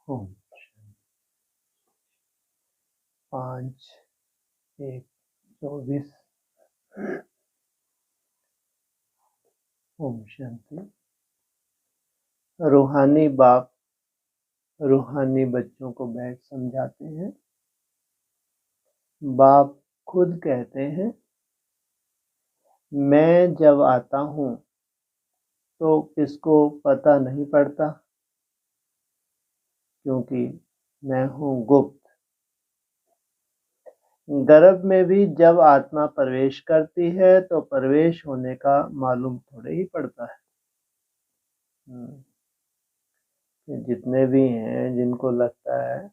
ओम 5/1/24। ओम शांति। रूहानी बाप रूहानी बच्चों को बैठ समझाते हैं। बाप खुद कहते हैं, मैं जब आता हूँ तो किसको पता नहीं पड़ता, क्योंकि मैं हूँ गुप्त। गर्भ में भी जब आत्मा प्रवेश करती है तो प्रवेश होने का मालूम थोड़े ही पड़ता है। जितने भी हैं जिनको लगता है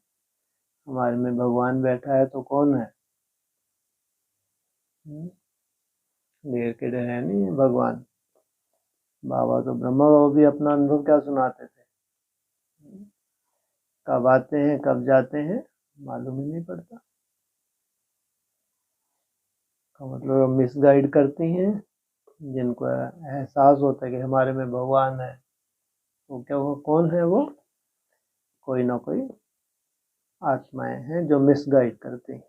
हमारे में भगवान बैठा है, तो कौन है? देर के डर है नहीं भगवान। बाबा तो ब्रह्मा बाबा भी अपना अनुभव क्या सुनाते थे, कब आते हैं कब जाते हैं मालूम ही नहीं पड़ता। का मतलब मिसगाइड करती हैं। जिनको एहसास होता है कि हमारे में भगवान है, तो क्या वो कौन है? वो कोई ना कोई आत्माएं हैं जो मिसगाइड करती हैं।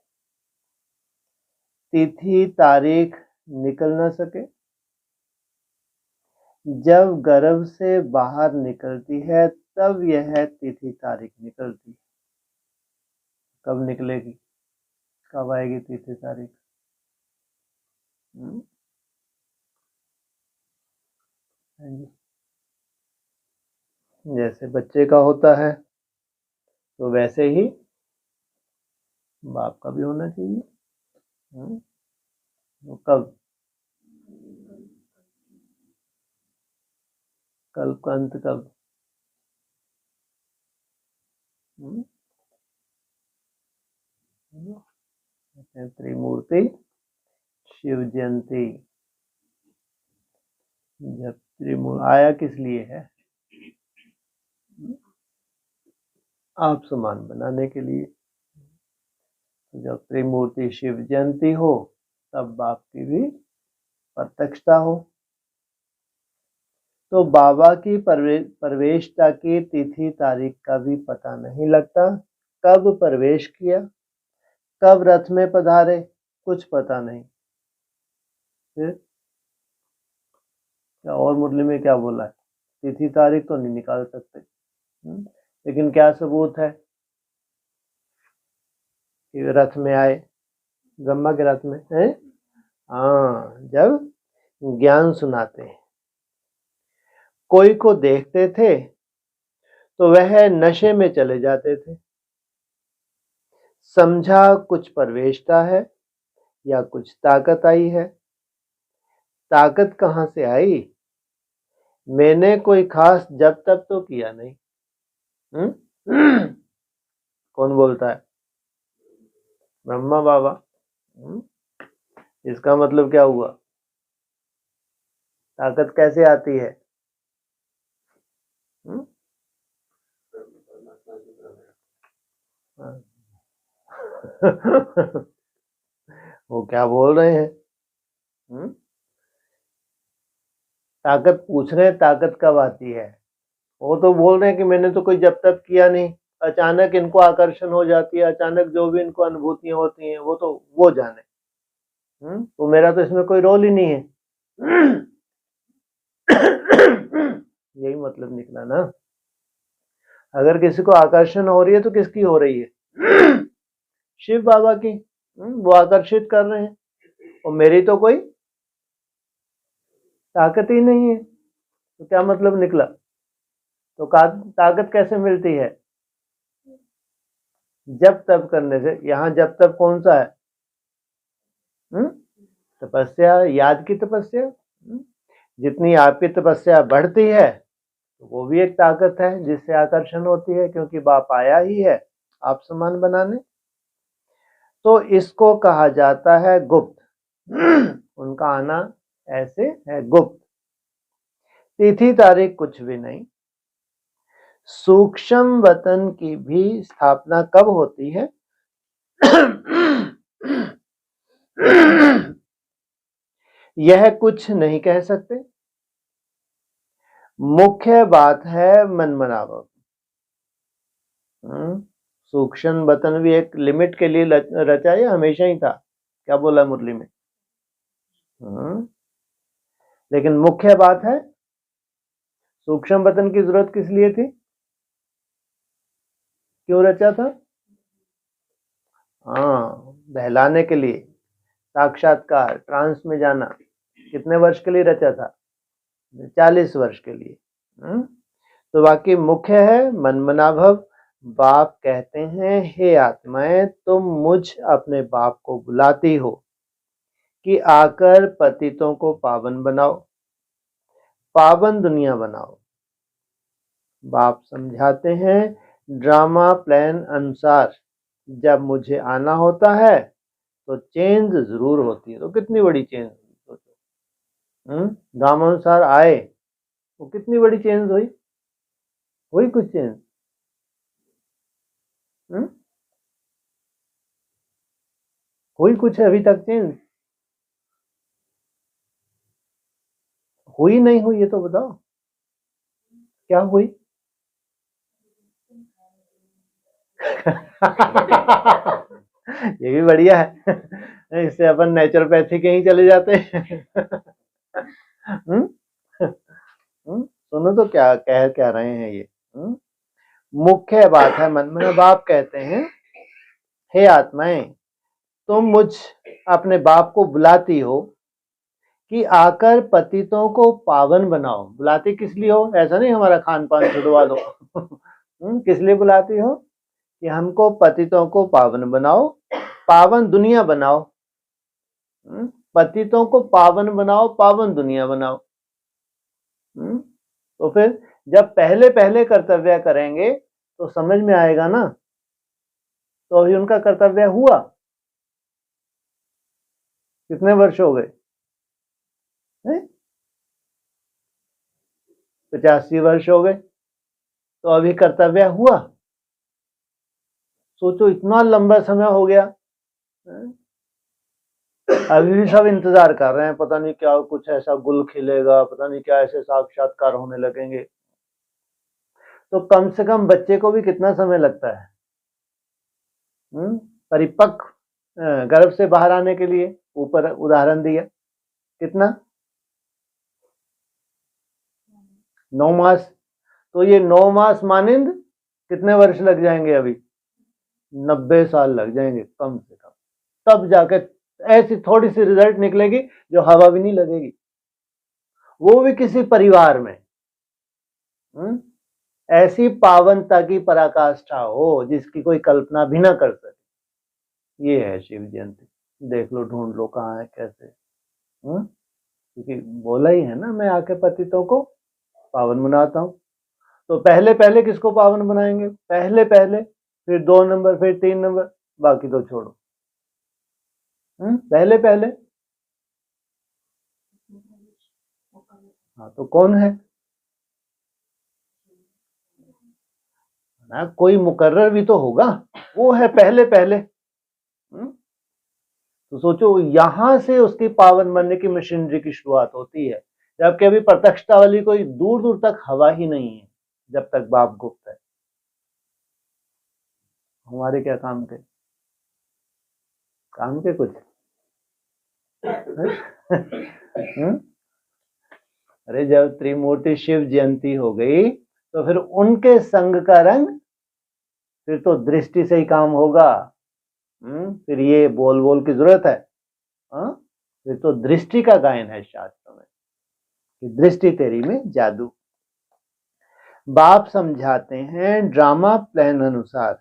तिथि तारीख निकल ना सके। जब गर्भ से बाहर निकलती है तब यह तिथि तारीख निकलती है। कब निकलेगी, कब आएगी तिथि तारीख? जैसे बच्चे का होता है तो वैसे ही बाप का भी होना चाहिए। तो कब? कल का अंत कब? त्रिमूर्ति शिव जयंती। जब त्रिमूर्ति आया किस लिए है? आप समान बनाने के लिए। तो जब त्रिमूर्ति शिव जयंती हो तब बाप की भी प्रत्यक्षता हो। तो बाबा की प्रवेशता की तिथि तारीख का भी पता नहीं लगता। कब प्रवेश किया, कब रथ में पधारे, कुछ पता नहीं। फिर क्या और मुरली में क्या बोला है? तिथि तारीख तो नहीं निकाल सकते, लेकिन क्या सबूत है कि रथ में आए? ब्रह्मा के रथ में है। हाँ, जब ज्ञान सुनाते हैं। कोई को देखते थे तो वह नशे में चले जाते थे। समझा कुछ प्रवेशता है या कुछ ताकत आई है। ताकत कहाँ से आई? मैंने कोई खास जब तब तो किया नहीं। कौन बोलता है? ब्रह्मा बाबा। इसका मतलब क्या हुआ? ताकत कैसे आती है? वो क्या बोल रहे हैं? ताकत पूछ रहे हैं, ताकत कब आती है? वो तो बोल रहे हैं कि मैंने तो कोई जब तक किया नहीं, अचानक इनको आकर्षण हो जाती है, अचानक जो भी इनको अनुभूतियां होती हैं वो तो वो जाने। तो मेरा तो इसमें कोई रोल ही नहीं है। यही मतलब निकला ना। अगर किसी को आकर्षण हो रही है तो किसकी हो रही है? शिव बाबा की। वो आकर्षित कर रहे हैं, और मेरी तो कोई ताकत ही नहीं है। तो क्या मतलब निकला? तो ताकत कैसे मिलती है? जब तब करने से। यहाँ जब तब कौन सा है? तपस्या, याद की तपस्या। जितनी आपकी तपस्या बढ़ती है तो वो भी एक ताकत है जिससे आकर्षण होती है, क्योंकि बाप आया ही है आप समान बनाने। तो इसको कहा जाता है गुप्त। उनका आना ऐसे है गुप्त। तिथि तारीख कुछ भी नहीं। सूक्ष्म वतन की भी स्थापना कब होती है? यह कुछ नहीं कह सकते। मुख्य बात है मनमनाव। सूक्ष्म बतन भी एक लिमिट के लिए रचा या हमेशा ही था? क्या बोला मुरली में? लेकिन मुख्य बात है, सूक्ष्म बतन की जरूरत किस लिए थी? क्यों रचा था? हाँ, बहलाने के लिए, साक्षात्कार, ट्रांस में जाना। कितने वर्ष के लिए रचा था? 40 वर्ष के लिए। तो वाक्य मुख्य है, मनमना भव। बाप कहते हैं, हे आत्माएं, तुम मुझ अपने बाप को बुलाती हो कि आकर पतितों को पावन बनाओ, पावन दुनिया बनाओ। बाप समझाते हैं, ड्रामा प्लान अनुसार जब मुझे आना होता है तो चेंज जरूर होती है। तो कितनी बड़ी चेंज सोचो, ड्रामा अनुसार आए तो कितनी बड़ी चेंज हुई कुछ चेंज? हुई कुछ है अभी तक चेंज? हुई नहीं हुई ये तो बताओ, क्या हुई? ये भी बढ़िया है, इससे अपन नेचुरोपैथी के ही चले जाते हैं। सुनो तो क्या कह रहे हैं ये। मुख्य बात है, मनमना बाप कहते हैं, हे आत्माएं, तुम मुझ अपने बाप को बुलाती हो कि आकर पतितों को पावन बनाओ। बुलाती किस लिए हो? ऐसा नहीं हमारा खान पान छुड़वा दो। किस लिए बुलाती हो? कि हमको पतितों को पावन बनाओ, पावन दुनिया बनाओ। पतितों को पावन बनाओ, पावन दुनिया बनाओ। तो फिर जब पहले पहले कर्तव्य करेंगे तो समझ में आएगा ना। तो अभी उनका कर्तव्य हुआ, कितने वर्ष हो गए? 85 वर्ष हो गए। तो अभी कर्तव्य हुआ। सोचो, इतना लंबा समय हो गया, अभी भी सब इंतजार कर रहे हैं, पता नहीं क्या कुछ ऐसा गुल खिलेगा, पता नहीं क्या ऐसे साक्षात्कार होने लगेंगे। तो कम से कम बच्चे को भी कितना समय लगता है परिपक्व गर्भ से बाहर आने के लिए? ऊपर उदाहरण दिया, कितना? 9 मास। तो ये 9 मास मानिंद कितने वर्ष लग जाएंगे? अभी 90 साल लग जाएंगे कम से कम, तब जाके ऐसी थोड़ी सी रिजल्ट निकलेगी जो हवा भी नहीं लगेगी, वो भी किसी परिवार में। ऐसी पावनता की पराकाष्ठा हो जिसकी कोई कल्पना भी ना कर सके। ये है शिव जयंती। देख लो, ढूंढ लो कहाँ है, कैसे। क्योंकि बोला ही है ना, मैं आके पतितों को पावन बनाता हूँ। तो पहले पहले किसको पावन बनाएंगे? पहले पहले, फिर 2 नंबर, फिर 3 नंबर, बाकी तो छोड़ो। पहले पहले। हाँ, तो कौन है ना? कोई मुकर्रर भी तो होगा, वो है पहले पहले। तो सोचो, यहां से उसकी पावन बनने की मशीनरी की शुरुआत होती है, जबकि अभी प्रत्यक्षता वाली कोई दूर दूर तक हवा ही नहीं है जब तक बाप गुप्त है। हमारे क्या काम के कुछ? अरे जब त्रिमूर्ति शिव जयंती हो गई तो फिर उनके संग का रंग, फिर तो दृष्टि से ही काम होगा। फिर ये बोल बोल की जरूरत है? फिर तो दृष्टि का गायन है शास्त्र में कि दृष्टि तेरी में जादू। बाप समझाते हैं, ड्रामा प्लान अनुसार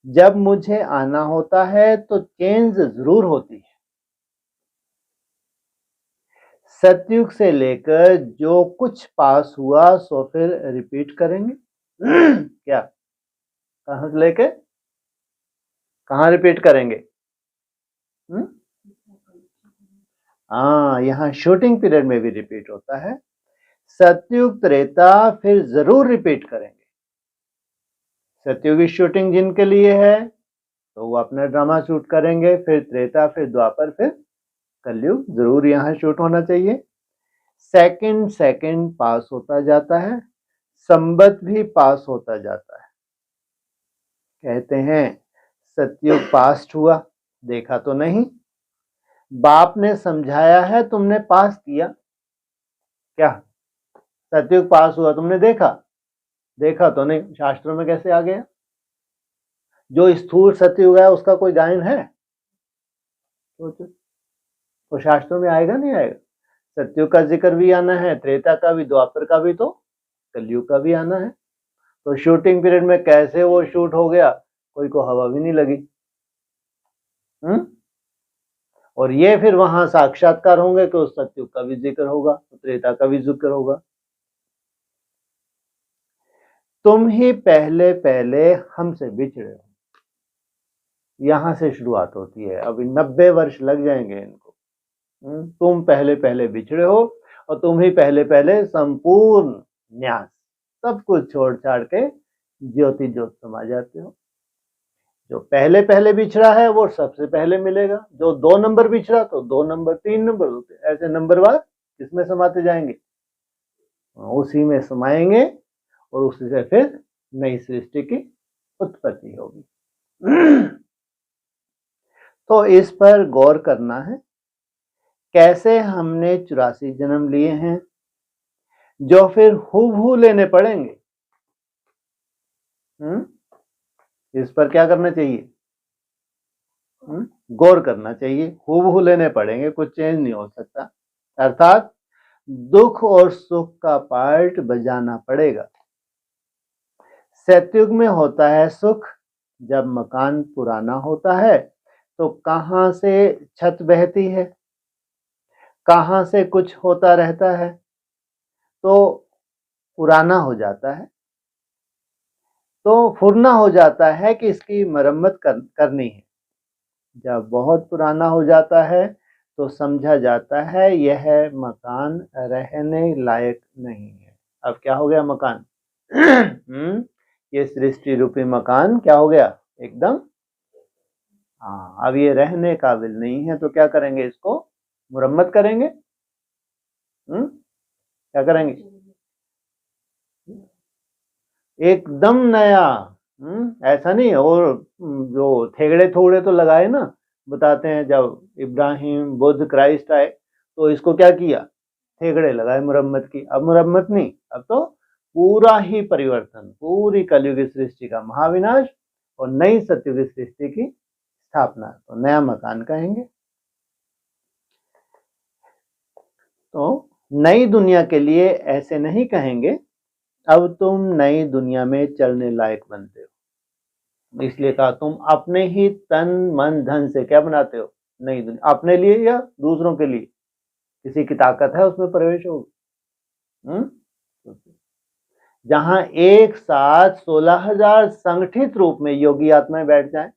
जब मुझे आना होता है तो चेंज जरूर होती है। सतयुग से लेकर जो कुछ पास हुआ सो फिर रिपीट करेंगे। क्या? कहां से लेके कहां रिपीट करेंगे? हाँ, यहाँ शूटिंग पीरियड में भी रिपीट होता है। सतयुग त्रेता फिर जरूर रिपीट करेंगे। सतयुगी शूटिंग जिनके लिए है तो वो अपना ड्रामा शूट करेंगे, फिर त्रेता, फिर द्वापर, फिर कलयुग जरूर यहाँ शूट होना चाहिए। सेकंड सेकंड पास होता जाता है, संबत भी पास होता जाता है। कहते हैं सतयुग पास्ट हुआ, देखा तो नहीं, बाप ने समझाया है, तुमने पास किया क्या? सतयुग पास हुआ, तुमने देखा? देखा तो नहीं, शास्त्रों में कैसे आ गया? जो स्थूल सतयुग है उसका कोई गायन है? तो शास्त्रों में आएगा नहीं आएगा? सतयुग का जिक्र भी आना है, त्रेता का भी, द्वापर का भी, तो कलयुग का भी आना है। तो शूटिंग पीरियड में कैसे वो शूट हो गया, कोई को हवा भी नहीं लगी। और ये फिर वहां साक्षात्कार होंगे कि उस सतयुग का भी जिक्र होगा, त्रेता का भी जिक्र होगा। तुम ही पहले पहले हमसे बिछड़े हो, यहां से शुरुआत होती है। अभी 90 वर्ष लग जाएंगे इनको। तुम पहले पहले बिछड़े हो और तुम ही पहले पहले संपूर्ण न्यास सब कुछ छोड़ छाड़ के ज्योति ज्योत समा जाते हो। जो पहले पहले बिछड़ा है वो सबसे पहले मिलेगा, जो 2 नंबर बिछड़ा तो 2 नंबर 3 नंबर होते, ऐसे नंबरवार किसमें समाते जाएंगे? उसी में समाएंगे और उसी से फिर नई सृष्टि की उत्पत्ति होगी। तो इस पर गौर करना है, कैसे हमने 84 जन्म लिए हैं जो फिर हूबहू लेने पड़ेंगे। इस पर क्या करना चाहिए? गौर करना चाहिए। हूबहू लेने पड़ेंगे, कुछ चेंज नहीं हो सकता। अर्थात दुख और सुख का पार्ट बजाना पड़ेगा। सतयुग में होता है सुख, जब मकान पुराना होता है तो कहां से छत बहती है, कहां से कुछ होता रहता है तो पुराना हो जाता है, तो फुरना हो जाता है कि इसकी मरम्मत करनी है। जब बहुत पुराना हो जाता है तो समझा जाता है यह मकान रहने लायक नहीं है। अब क्या हो गया मकान? ये सृष्टि रूपी मकान क्या हो गया? एकदम अब ये रहने काबिल नहीं है। तो क्या करेंगे? इसको मुरम्मत करेंगे। क्या करेंगे? एकदम नया। ऐसा नहीं। और जो थेगड़े थोड़े तो लगाए ना, बताते हैं जब इब्राहिम बुद्ध क्राइस्ट आए तो इसको क्या किया? थेगड़े लगाए मुरम्मत की। अब मुरम्मत नहीं, अब तो पूरा ही परिवर्तन, पूरी कलयुगी सृष्टि का महाविनाश और नई सतयुगी सृष्टि की स्थापना, तो नया मकान कहेंगे। तो नई दुनिया के लिए ऐसे नहीं कहेंगे अब तुम नई दुनिया में चलने लायक बनते हो, इसलिए कहा तुम अपने ही तन मन धन से क्या बनाते हो? नई दुनिया। अपने लिए या दूसरों के लिए? किसी की ताकत है उसमें प्रवेश हो। जहां एक साथ 16,000 संगठित रूप में योगी आत्माएं बैठ जाएं,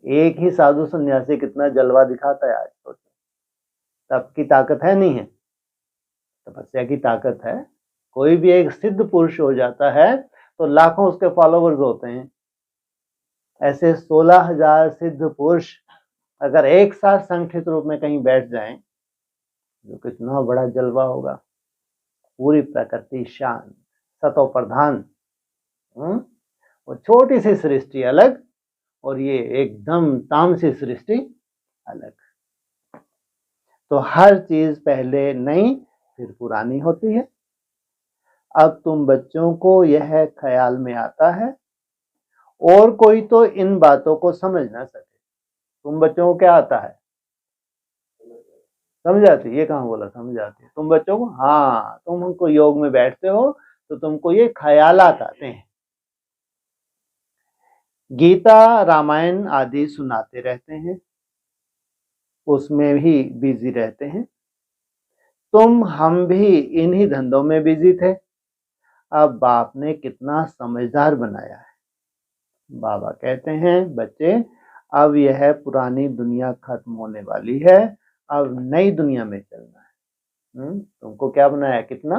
एक ही साधु सन्यासी कितना जलवा दिखाता है आज। सोचो, तब की ताकत है नहीं है? तपस्या की ताकत है। कोई भी एक सिद्ध पुरुष हो जाता है तो लाखों उसके फॉलोवर्स होते हैं। ऐसे 16,000 सिद्ध पुरुष अगर एक साथ संगठित रूप में कहीं बैठ जाएं, जो कितना बड़ा जलवा होगा। पूरी प्रकृति शांत, सतो प्रधान, वो छोटी सी सृष्टि अलग और ये एकदम तामसी सृष्टि अलग। तो हर चीज पहले नई फिर पुरानी होती है। अब तुम बच्चों को यह ख्याल में आता है और कोई तो इन बातों को समझ ना सके। तुम बच्चों को क्या आता है? समझ आती? ये कहाँ बोला समझ आती है? तुम बच्चों को, हाँ, तुम हमको योग में बैठते हो तो तुमको ये ख्यालात आते हैं। गीता रामायण आदि सुनाते रहते हैं, उसमें भी बिजी रहते हैं। तुम हम भी इन्हीं धंधों में बिजी थे। अब बाप ने कितना समझदार बनाया है। बाबा कहते हैं बच्चे, अब यह पुरानी दुनिया खत्म होने वाली है, अब नई दुनिया में चलना है। तुमको क्या बनाया? कितना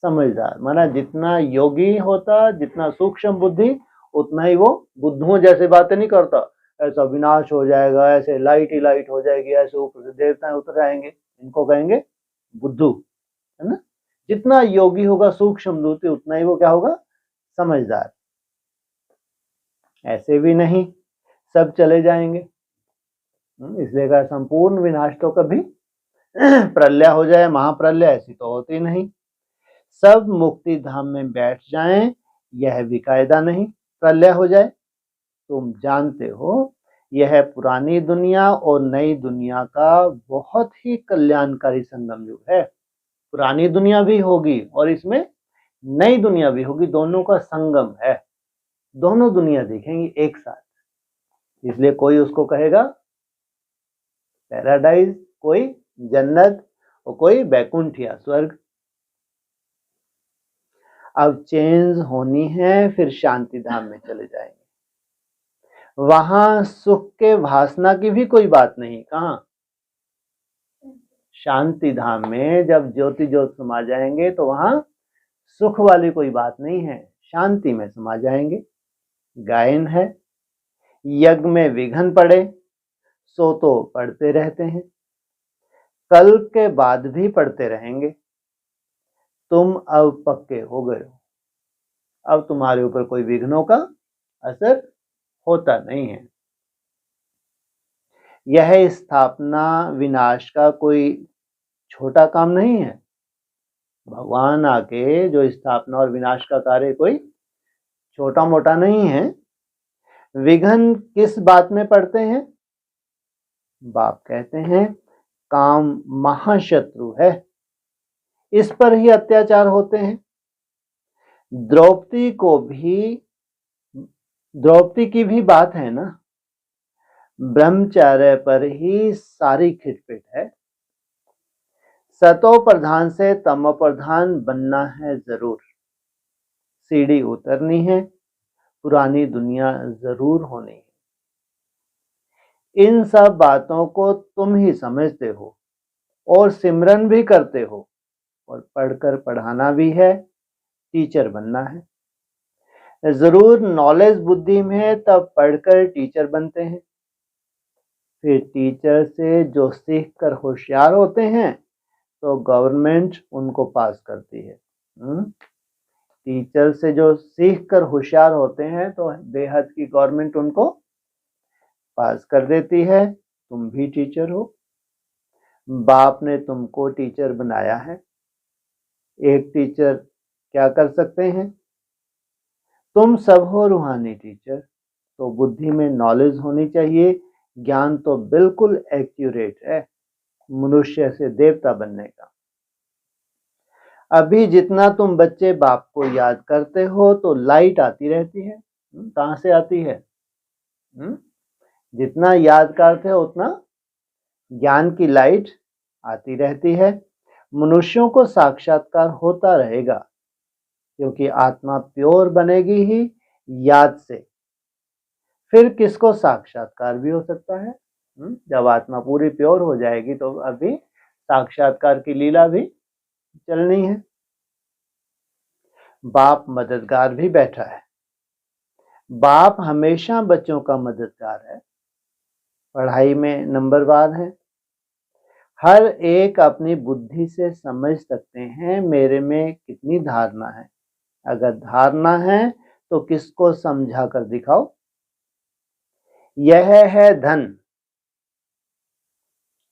समझदार। माना जितना योगी होता, जितना सूक्ष्म बुद्धि, उतना ही वो बुद्धुओं जैसे बातें नहीं करता। ऐसा विनाश हो जाएगा, ऐसे लाइट ही लाइट हो जाएगी, ऐसे ऊपर से देवताएं उतर आएंगे, इनको कहेंगे बुद्धू, है ना। जितना योगी होगा सूक्ष्म बुद्धि, उतना ही वो क्या होगा? समझदार। ऐसे भी नहीं सब चले जाएंगे। इसलिए कहा संपूर्ण विनाश तो कभी प्रलय हो जाए, महाप्रलय, ऐसी तो होती नहीं। सब मुक्ति धाम में बैठ जाएं, यह भी कायदा नहीं प्रलय हो जाए। तुम जानते हो यह पुरानी दुनिया और नई दुनिया का बहुत ही कल्याणकारी संगम युग है। पुरानी दुनिया भी होगी और इसमें नई दुनिया भी होगी, दोनों का संगम है। दोनों दुनिया दिखेंगी एक साथ। इसलिए कोई उसको कहेगा पैराडाइज, कोई जन्नत और कोई बैकुंठ या स्वर्ग। अब चेंज होनी है, फिर शांति धाम में चले जाएंगे। वहां सुख के वासना की भी कोई बात नहीं। कहां? शांति धाम में जब ज्योति ज्योत समा जाएंगे तो वहां सुख वाली कोई बात नहीं है, शांति में समा जाएंगे। गायन है, यज्ञ में विघ्न पड़े सो तो पढ़ते रहते हैं, कल के बाद भी पढ़ते रहेंगे। तुम अब पक्के हो गए हो, अब तुम्हारे ऊपर कोई विघ्नों का असर होता नहीं है। यह स्थापना विनाश का कोई छोटा काम नहीं है। भगवान आके जो स्थापना और विनाश का कार्य कोई छोटा मोटा नहीं है। विघ्न किस बात में पड़ते हैं? बाप कहते हैं काम महाशत्रु है, इस पर ही अत्याचार होते हैं। द्रौपदी की भी बात है ना, ब्रह्मचर्य पर ही सारी खिटपिट है। सतो प्रधान से तमो प्रधान बनना है जरूर, सीढ़ी उतरनी है, पुरानी दुनिया जरूर होनी है। इन सब बातों को तुम ही समझते हो और सिमरन भी करते हो, और पढ़कर पढ़ाना भी है, टीचर बनना है। जरूर नॉलेज बुद्धि में है, तब पढ़कर टीचर बनते हैं। फिर टीचर से जो सीख कर होशियार होते हैं तो गवर्नमेंट उनको पास करती है। टीचर से जो सीख कर होशियार होते हैं तो बेहद की गवर्नमेंट उनको पास कर देती है। तुम भी टीचर हो, बाप ने तुमको टीचर बनाया है। एक टीचर क्या कर सकते हैं? तुम सब हो रूहानी टीचर, तो बुद्धि में नॉलेज होनी चाहिए। ज्ञान तो बिल्कुल एक्यूरेट है मनुष्य से देवता बनने का। अभी जितना तुम बच्चे बाप को याद करते हो तो लाइट आती रहती है। कहां से आती है? जितना याद करते हो उतना ज्ञान की लाइट आती रहती है। मनुष्यों को साक्षात्कार होता रहेगा, क्योंकि आत्मा प्योर बनेगी ही याद से। फिर किसको साक्षात्कार भी हो सकता है? जब आत्मा पूरी प्योर हो जाएगी तो अभी साक्षात्कार की लीला भी चलनी है। बाप मददगार भी बैठा है। बाप हमेशा बच्चों का मददगार है, पढ़ाई में नंबरवार है। हर एक अपनी बुद्धि से समझ सकते हैं मेरे में कितनी धारणा है। अगर धारणा है तो किसको समझा कर दिखाओ। यह है धन।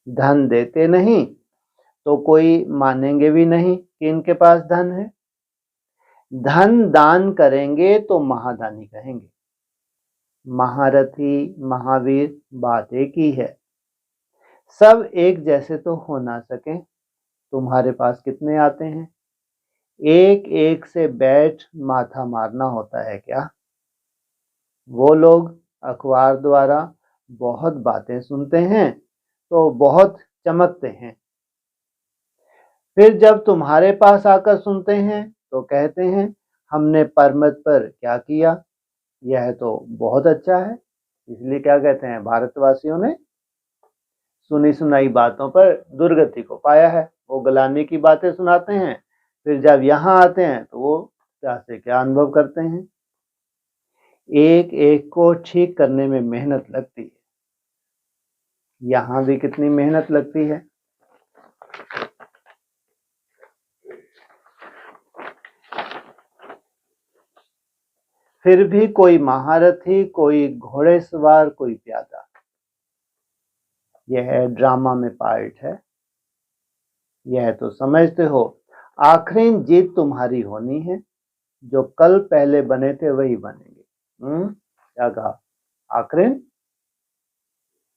धन देते नहीं तो कोई मानेंगे भी नहीं कि इनके पास धन है। धन दान करेंगे तो महादानी कहेंगे। महारथी महावीर बात एक ही है। सब एक जैसे तो हो ना सके। तुम्हारे पास कितने आते हैं? एक एक से बैठ माथा मारना होता है क्या? वो लोग अखबार द्वारा बहुत बातें सुनते हैं तो बहुत चमकते हैं, फिर जब तुम्हारे पास आकर सुनते हैं तो कहते हैं हमने परमत पर क्या किया, यह तो बहुत अच्छा है। इसलिए क्या कहते हैं, भारतवासियों ने सुनी सुनाई बातों पर दुर्गति को पाया है। वो गलानी की बातें सुनाते हैं, फिर जब यहाँ आते हैं तो वो क्या से क्या अनुभव करते हैं। एक एक को ठीक करने में मेहनत लगती है। यहाँ भी कितनी मेहनत लगती है। फिर भी कोई महारथी, कोई घोड़ेसवार, कोई प्यादा। यह ड्रामा में पार्ट है, यह तो समझते हो। आखिरी जीत तुम्हारी होनी है, जो कल पहले बने थे वही बनेंगे। क्या कहा? आखिरी,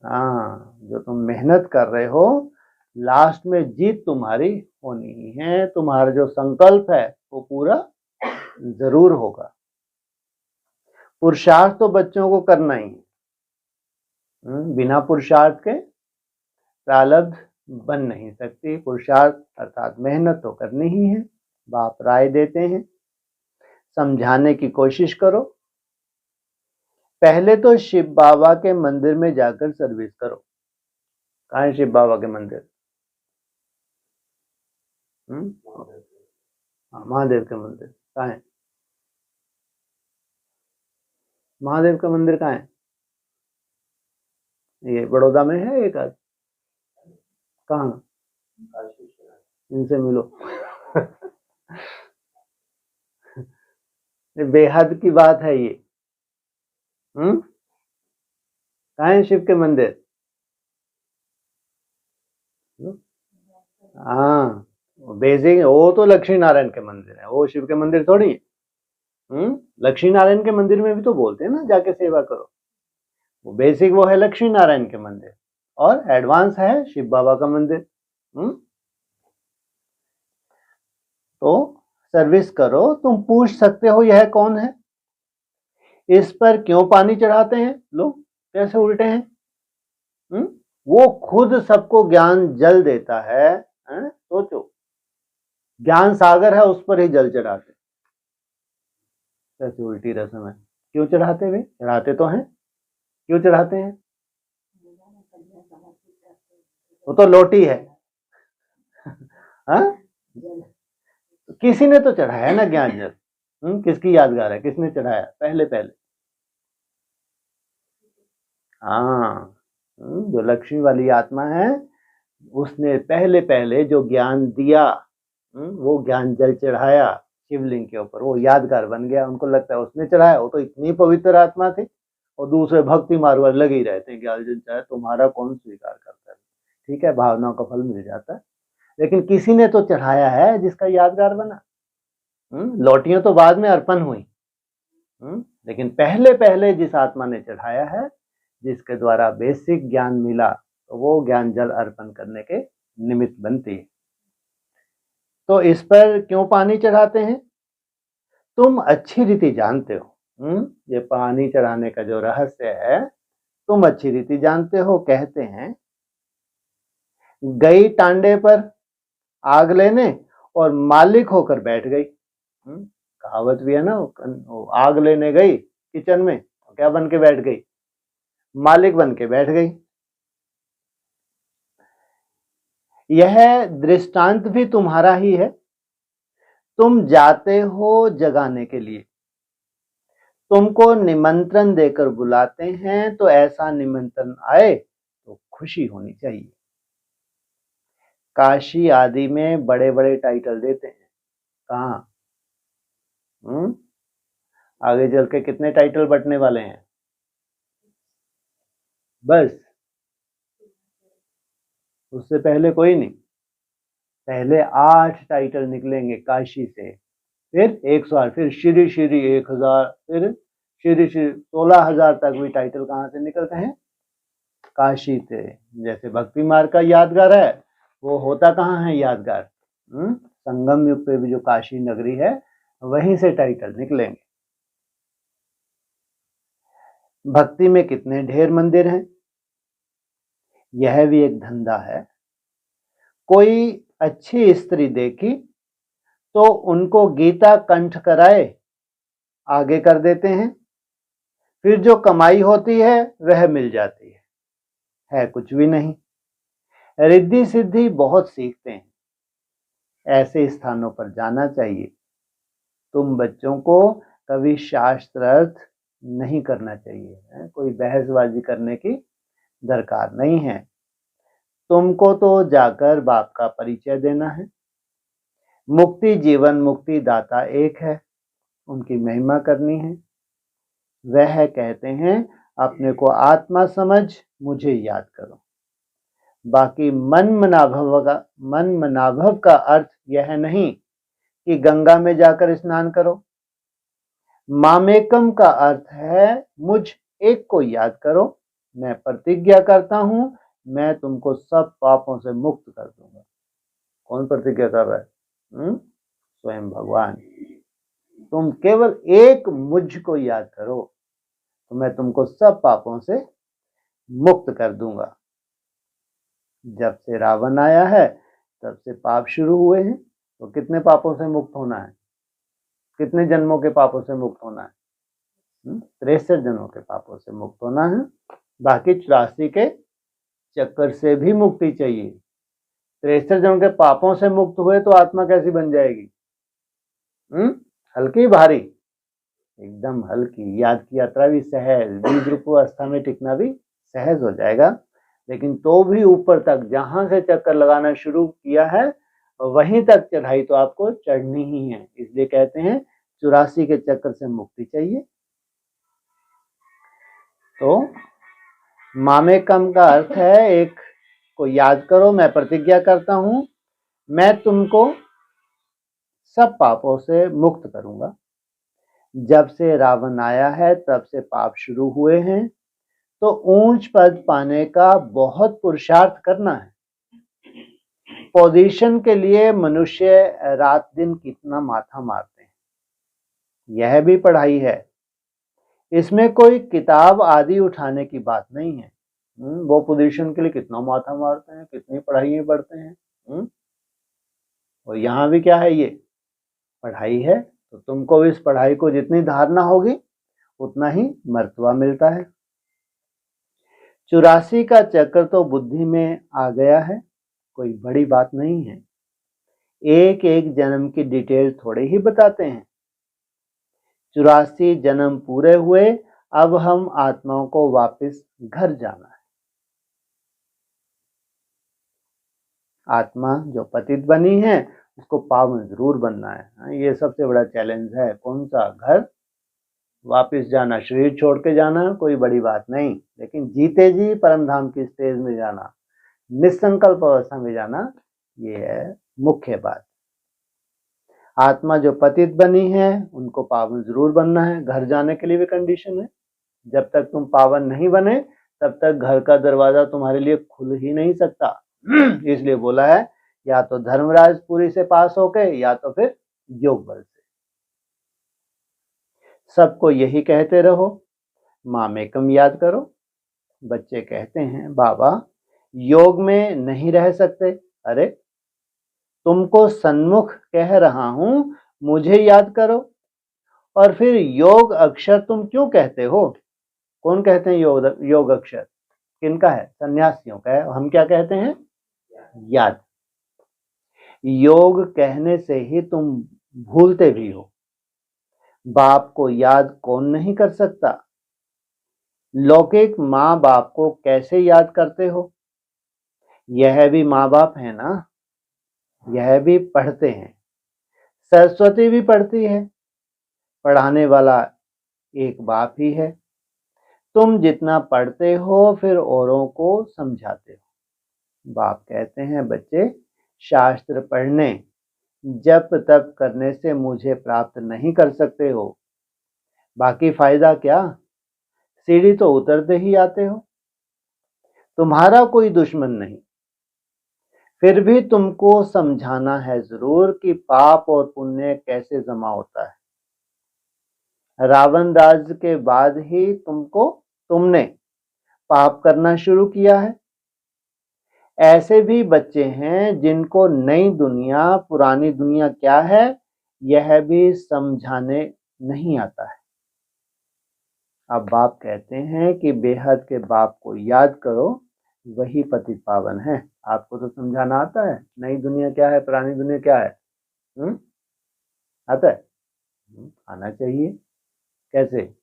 हाँ, जो तुम मेहनत कर रहे हो, लास्ट में जीत तुम्हारी होनी ही है। तुम्हारा जो संकल्प है वो पूरा जरूर होगा। पुरुषार्थ तो बच्चों को करना ही है। बिना पुरुषार्थ के प्रारब्ध बन नहीं सकती। पुरुषार्थ अर्थात मेहनत तो करनी ही है। बाप राय देते हैं, समझाने की कोशिश करो। पहले तो शिव बाबा के मंदिर में जाकर सर्विस करो। कहाँ है शिव बाबा के मंदिर? महादेव के मंदिर कहाँ है? महादेव का मंदिर कहाँ है? ये बड़ौदा में है एक आध। कहाँ? इनसे मिलो। बेहद की बात है ये। कहाँ है शिव के मंदिर? हाँ, बेसिक वो तो लक्ष्मी नारायण के मंदिर है, वो शिव के मंदिर थोड़ी है। लक्ष्मी नारायण के मंदिर में भी तो बोलते हैं ना जाके सेवा करो। वो बेसिक वो है लक्ष्मी नारायण के मंदिर, और एडवांस है शिव बाबा का मंदिर। तो सर्विस करो। तुम पूछ सकते हो यह कौन है, इस पर क्यों पानी चढ़ाते हैं लोग, कैसे उल्टे हैं? वो खुद सबको ज्ञान जल देता है। सोचो, ज्ञान सागर है, उस पर ही जल चढ़ाते। कैसी उल्टी रस्म है? क्यों चढ़ाते वे? चढ़ाते तो हैं, क्यों चढ़ाते हैं? वो तो लोटी है। हाँ, किसी ने तो चढ़ाया ना ज्ञान जल। किसकी यादगार है, किसने चढ़ाया पहले पहले? हाँ, जो लक्ष्मी वाली आत्मा है, उसने पहले पहले जो ज्ञान दिया, वो ज्ञान जल चढ़ाया शिवलिंग के ऊपर, वो यादगार बन गया। उनको लगता है उसने चढ़ाया, वो तो इतनी पवित्र आत्मा थी। और दूसरे भक्ति मार्ग लगे ही रहते हैं कि अर्जुन चाहे तुम्हारा कौन स्वीकार करता है। ठीक है, भावनाओं का फल मिल जाता है, लेकिन किसी ने तो चढ़ाया है जिसका यादगार बना। लौटियां तो बाद में अर्पण हुई, लेकिन पहले पहले जिस आत्मा ने चढ़ाया है, जिसके द्वारा बेसिक ज्ञान मिला, तो वो ज्ञान जल अर्पण करने के निमित्त बनती है। तो इस पर क्यों पानी चढ़ाते हैं? तुम अच्छी रीति जानते हो। ये पानी चढ़ाने का जो रहस्य है, तुम अच्छी रीति जानते हो। कहते हैं, गई टांडे पर आग लेने और मालिक होकर बैठ गई। कहावत भी है ना, वो आग लेने गई किचन में, क्या बन के बैठ गई? मालिक बन के बैठ गई। यह दृष्टांत भी तुम्हारा ही है। तुम जाते हो जगाने के लिए, तुमको निमंत्रण देकर बुलाते हैं, तो ऐसा निमंत्रण आए तो खुशी होनी चाहिए। काशी आदि में बड़े बड़े टाइटल देते हैं। कहाँ? आगे चल के कितने टाइटल बंटने वाले हैं? बस, उससे पहले कोई नहीं। पहले 8 टाइटल निकलेंगे काशी से, फिर 108, फिर श्री श्री 1000, फिर श्री श्री 16,000 तक भी टाइटल कहाँ से निकलते हैं? काशी से। जैसे भक्ति मार्ग का यादगार है, वो होता कहाँ है यादगार? संगम युग पे भी जो काशी नगरी है, वहीं से टाइटल निकलेंगे। भक्ति में कितने ढेर मंदिर हैं, यह भी एक धंधा है। कोई अच्छी स्त्री देखी तो उनको गीता कंठ कराए आगे कर देते हैं, फिर जो कमाई होती है वह मिल जाती है कुछ भी नहीं। रिद्धि सिद्धि बहुत सीखते हैं, ऐसे स्थानों पर जाना चाहिए। तुम बच्चों को कभी शास्त्रार्थ नहीं करना चाहिए, कोई बहसबाजी करने की दरकार नहीं है। तुमको तो जाकर बाप का परिचय देना है। मुक्ति जीवन मुक्ति दाता एक है, उनकी महिमा करनी है। वह कहते हैं अपने को आत्मा समझ मुझे याद करो। बाकी मन मनाभव का अर्थ यह नहीं कि गंगा में जाकर स्नान करो। मामेकम का अर्थ है मुझ एक को याद करो। मैं प्रतिज्ञा करता हूं मैं तुमको सब पापों से मुक्त कर दूंगा। कौन प्रतिज्ञा कर रहा है? स्वयं भगवान। तुम केवल एक मुझ को याद करो तो मैं तुमको सब पापों से मुक्त कर दूंगा। जब से रावण आया है तब से पाप शुरू हुए हैं। तो कितने पापों से मुक्त होना है? कितने जन्मों के पापों से मुक्त होना है? 63 जन्मों के पापों से मुक्त होना है। बाकी 84 के चक्कर से भी मुक्ति चाहिए। 63 जन्म के पापों से मुक्त हुए तो आत्मा कैसी बन जाएगी? हल्की भारी? एकदम हल्की। याद की यात्रा भी सहज, बीज रूप अवस्था में टिकना भी सहज हो जाएगा। लेकिन तो भी ऊपर तक जहां से चक्कर लगाना शुरू किया है वहीं तक चढ़ाई तो आपको चढ़नी ही है। इसलिए कहते हैं 84 के चक्कर से मुक्ति चाहिए। तो मामेकम का अर्थ है एक को याद करो, मैं प्रतिज्ञा करता हूं मैं तुमको सब पापों से मुक्त करूंगा। जब से रावण आया है तब से पाप शुरू हुए हैं। तो ऊंच पद पाने का बहुत पुरुषार्थ करना है। पोजीशन के लिए मनुष्य रात दिन कितना माथा मारते हैं, यह भी पढ़ाई है। इसमें कोई किताब आदि उठाने की बात नहीं है। वो पोजीशन के लिए कितना माथा मारते हैं, कितनी पढ़ाई पढ़ते हैं। और यहाँ भी क्या है, ये पढ़ाई है। तो तुमको इस पढ़ाई को जितनी धारणा होगी उतना ही मर्तबा मिलता है। 84 का चक्कर तो बुद्धि में आ गया है, कोई बड़ी बात नहीं है। एक एक जन्म की डिटेल थोड़े ही बताते हैं। 84 जन्म पूरे हुए, अब हम आत्माओं को वापस घर जाना है। आत्मा जो पतित बनी है उसको पावन जरूर बनना है। ये सबसे बड़ा चैलेंज है। कौन सा? घर वापस जाना, शरीर छोड़ के जाना कोई बड़ी बात नहीं, लेकिन जीते जी परम धाम की स्टेज में जाना, निसंकल्प अवस्था में जाना, ये है मुख्य बात। आत्मा जो पतित बनी है उनको पावन जरूर बनना है। घर जाने के लिए भी कंडीशन है। जब तक तुम पावन नहीं बने तब तक घर का दरवाजा तुम्हारे लिए खुल ही नहीं सकता। इसलिए बोला है या तो धर्मराज पुरी से पास होके या तो फिर योग बल से। सबको यही कहते रहो, मामेकम याद करो। बच्चे कहते हैं बाबा योग में नहीं रह सकते। अरे तुमको सन्मुख कह रहा हूं मुझे याद करो। और फिर योग अक्षर तुम क्यों कहते हो? कौन कहते हैं योग अक्षर? किनका है? सन्यासियों का है। हम क्या कहते हैं? याद। योग कहने से ही तुम भूलते भी हो। बाप को याद कौन नहीं कर सकता? लौकिक माँ बाप को कैसे याद करते हो? यह भी माँ बाप है ना, यह भी पढ़ते हैं। सरस्वती भी पढ़ती है, पढ़ाने वाला एक बाप ही है। तुम जितना पढ़ते हो फिर औरों को समझाते हो। बाप कहते हैं बच्चे शास्त्र पढ़ने जप तप करने से मुझे प्राप्त नहीं कर सकते हो। बाकी फायदा क्या? सीढ़ी तो उतरते ही आते हो। तुम्हारा कोई दुश्मन नहीं, फिर भी तुमको समझाना है जरूर कि पाप और पुण्य कैसे जमा होता है। रावण राज के बाद ही तुमने पाप करना शुरू किया है। ऐसे भी बच्चे हैं जिनको नई दुनिया पुरानी दुनिया क्या है यह भी समझाने नहीं आता है। अब बाप कहते हैं कि बेहद के बाप को याद करो, वही पतित पावन है। आपको तो समझाना आता है नई दुनिया क्या है पुरानी दुनिया क्या है? आता है? आना चाहिए। कैसे?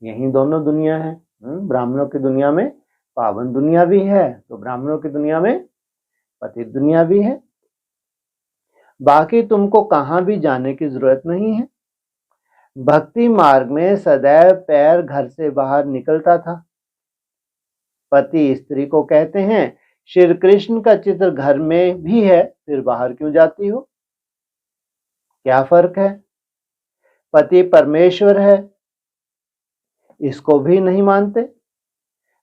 यही दोनों दुनिया है। ब्राह्मणों की दुनिया में पावन दुनिया भी है तो ब्राह्मणों की दुनिया में पतित दुनिया भी है। बाकी तुमको कहां भी जाने की जरूरत नहीं है। भक्ति मार्ग में सदैव पैर घर से बाहर निकलता था। पति स्त्री को कहते हैं, श्री कृष्ण का चित्र घर में भी है, फिर बाहर क्यों जाती हो? क्या फर्क है? पति परमेश्वर है, इसको भी नहीं मानते।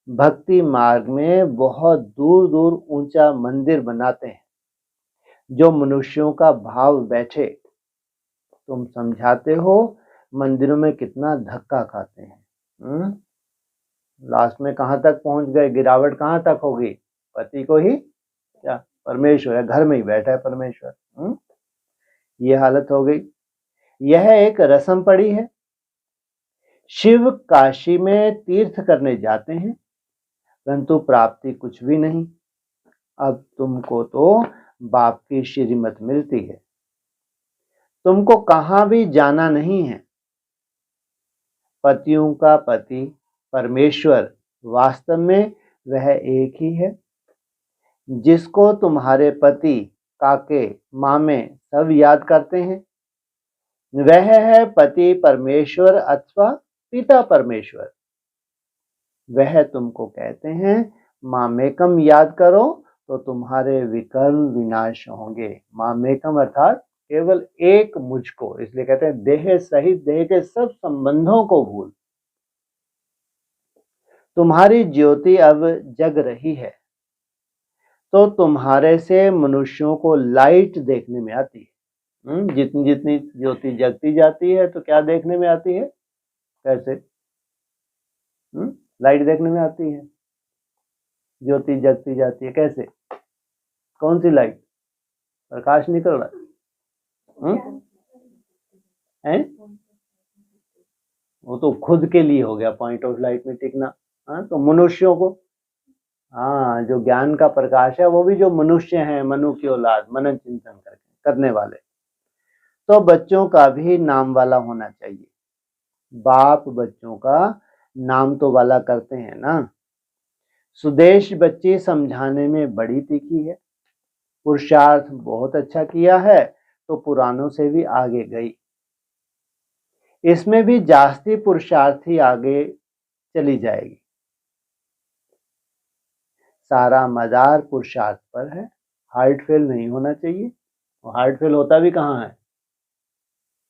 भक्ति मार्ग में बहुत दूर दूर ऊंचा मंदिर बनाते हैं जो मनुष्यों का भाव बैठे। तुम समझाते हो, मंदिरों में कितना धक्का खाते हैं। लास्ट में कहां तक पहुंच गए? गिरावट कहां तक होगी? पति को ही क्या? परमेश्वर है, घर में ही बैठा है परमेश्वर। ये हालत हो गई। यह एक रस्म पड़ी है। शिव काशी में तीर्थ करने जाते हैं, परंतु प्राप्ति कुछ भी नहीं। अब तुमको तो बाप की श्रीमत मिलती है, तुमको कहां भी जाना नहीं है। पतियों का पति परमेश्वर वास्तव में वह एक ही है जिसको तुम्हारे पति, काके, मामे सब याद करते हैं। वह है पति परमेश्वर अथवा पिता परमेश्वर। वह तुमको कहते हैं, मामेकम याद करो तो तुम्हारे विकर्म विनाश होंगे। मामेकम अर्थात केवल एक मुझको, इसलिए कहते हैं देह सहित देह के सब संबंधों को भूल। तुम्हारी ज्योति अब जग रही है तो तुम्हारे से मनुष्यों को लाइट देखने में आती है। जितनी जितनी ज्योति जगती जाती है तो क्या देखने में आती है? कैसे? लाइट देखने में आती है। ज्योति जगती जाती है कैसे? कौन सी लाइट? प्रकाश निकल रहा है? वो तो खुद के लिए हो गया, पॉइंट ऑफ लाइट में टिकना। तो मनुष्यों को, जो ज्ञान का प्रकाश है वो भी जो मनुष्य हैं, मनु की औलाद, मनन चिंतन करने वाले, तो बच्चों का भी नाम वाला होना चाहिए। बाप बच्चों का नाम तो वाला करते हैं ना। सुदेश बच्ची समझाने में बड़ी तीखी है, पुरुषार्थ बहुत अच्छा किया है तो पुरानों से भी आगे गई। इसमें भी जास्ती पुरुषार्थी आगे चली जाएगी। सारा मदार पुरुषार्थ पर है, हार्ट फेल नहीं होना चाहिए। और हार्ट फेल होता भी कहाँ है?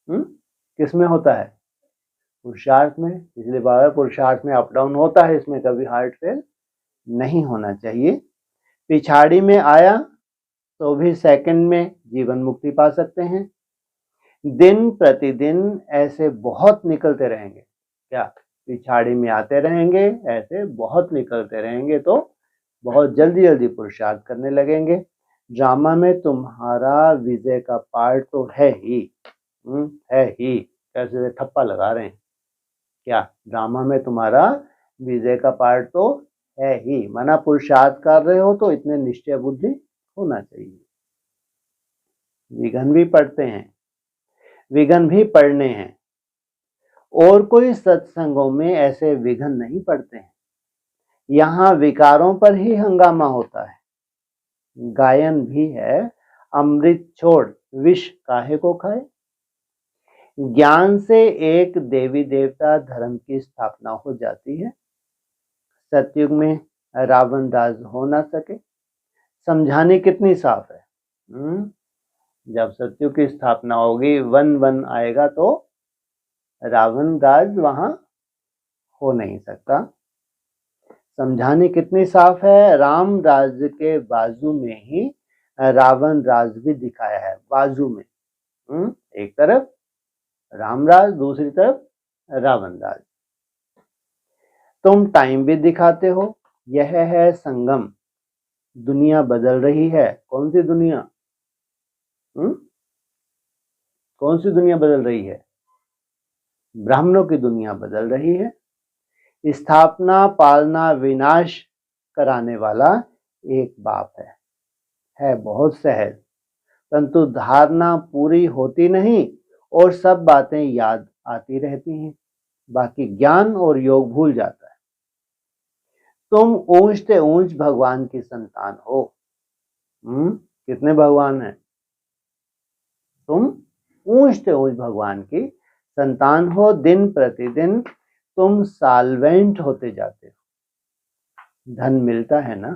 किसमें होता है? पुरुषार्थ में। इसलिए बाबा पुरुषार्थ में अप डाउन होता है, इसमें कभी हार्ट फेल नहीं होना चाहिए। पिछाड़ी में आया तो भी सेकंड में जीवन मुक्ति पा सकते हैं। दिन प्रतिदिन ऐसे बहुत निकलते रहेंगे। क्या? पिछाड़ी में आते रहेंगे, ऐसे बहुत निकलते रहेंगे तो बहुत जल्दी जल्दी पुरुषार्थ करने लगेंगे। ड्रामा में तुम्हारा विजय का पार्ट तो है ही, है ही। कैसे ठप्पा लगा रहे हैं? क्या? ड्रामा में तुम्हारा विजय का पार्ट तो है ही, माना पुरुषार्थ कर रहे हो तो इतने निश्चय बुद्धि होना चाहिए। विघन भी पढ़ते हैं, विघन भी पढ़ने हैं। और कोई सत्संगों में ऐसे विघन नहीं पड़ते हैं। यहाँ विकारों पर ही हंगामा होता है। गायन भी है, अमृत छोड़ विष काहे को खाए। ज्ञान से एक देवी देवता धर्म की स्थापना हो जाती है। सतयुग में रावण राज हो ना सके। समझाने कितनी साफ है। जब सतयुग की स्थापना होगी, वन आएगा तो रावण राज वहां हो नहीं सकता। समझाने कितनी साफ है। राम राज्य के बाजू में ही रावण राज भी दिखाया है। बाजू में, एक तरफ राम राज, दूसरी तरफ रावण राज। तुम टाइम भी दिखाते हो। यह है संगम। दुनिया बदल रही है। कौन सी दुनिया? कौन सी दुनिया बदल रही है? ब्राह्मणों की दुनिया बदल रही है। स्थापना, पालना, विनाश कराने वाला एक बाप है बहुत सहज, परंतु धारणा पूरी होती नहीं और सब बातें याद आती रहती हैं, बाकी ज्ञान और योग भूल जाता है। तुम ऊंच से ऊंच भगवान की संतान हो। कितने भगवान हैं? तुम ऊंच से ऊंच भगवान की संतान हो, दिन प्रतिदिन तुम सॉल्वेंट होते जाते हो। धन मिलता है ना,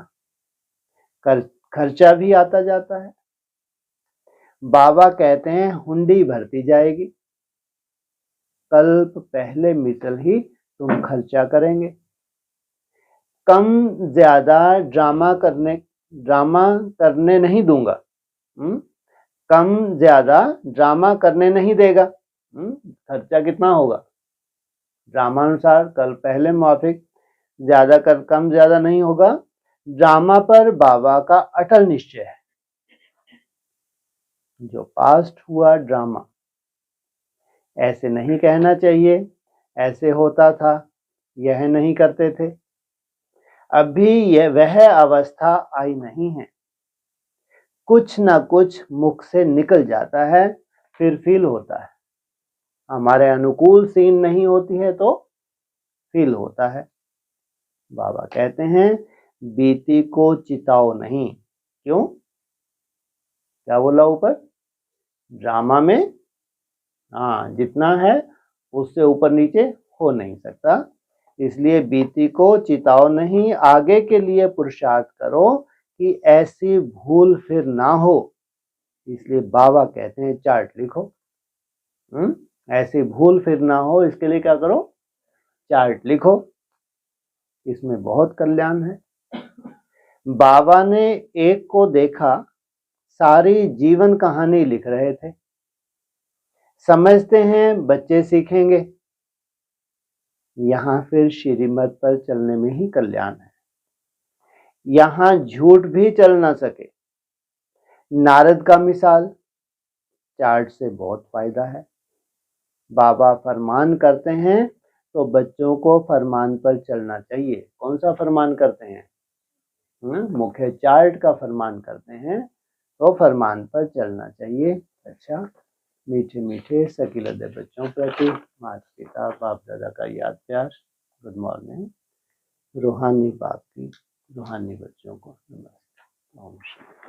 खर्चा भी आता जाता है। बाबा कहते हैं हुंडी भरती जाएगी, कल्प पहले मिसल ही तुम खर्चा करेंगे। कम ज्यादा ड्रामा करने नहीं दूंगा। कम ज्यादा ड्रामा करने नहीं देगा। खर्चा कितना होगा ड्रामानुसार, कल पहले मुआफिक, कम ज्यादा नहीं होगा। ड्रामा पर बाबा का अटल निश्चय है। जो पास्ट हुआ ड्रामा, ऐसे नहीं कहना चाहिए, ऐसे होता था, यह नहीं करते थे। अभी यह वह अवस्था आई नहीं है। कुछ ना कुछ मुख से निकल जाता है, फिर फील होता है। हमारे अनुकूल सीन नहीं होती है तो फील होता है। बाबा कहते हैं बीती को चिताओ नहीं। क्यों? क्या बोला ऊपर? ड्रामा में जितना है उससे ऊपर नीचे हो नहीं सकता, इसलिए बीती को चिताओ नहीं। आगे के लिए पुरुषार्थ करो कि ऐसी भूल फिर ना हो। इसलिए बाबा कहते हैं चार्ट लिखो। ऐसी भूल फिर ना हो, इसके लिए क्या करो? चार्ट लिखो। इसमें बहुत कल्याण है। बाबा ने एक को देखा, सारी जीवन कहानी लिख रहे थे। समझते हैं बच्चे सीखेंगे। यहां फिर श्रीमत पर चलने में ही कल्याण है। यहां झूठ भी चल ना सके। नारद का मिसाल, चार्ट से बहुत फायदा है। बाबा फरमान करते हैं तो बच्चों को फरमान पर चलना चाहिए। कौन सा फरमान करते हैं? मुख्य चार्ट का फरमान करते हैं तो फरमान पर चलना चाहिए। अच्छा, मीठे मीठे सकीलदे बच्चों प्रति माता पिता बाप दादा का याद प्यार। Good morning. रूहानी बाप की रूहानी बच्चों को नमस्ते। ओम शांति।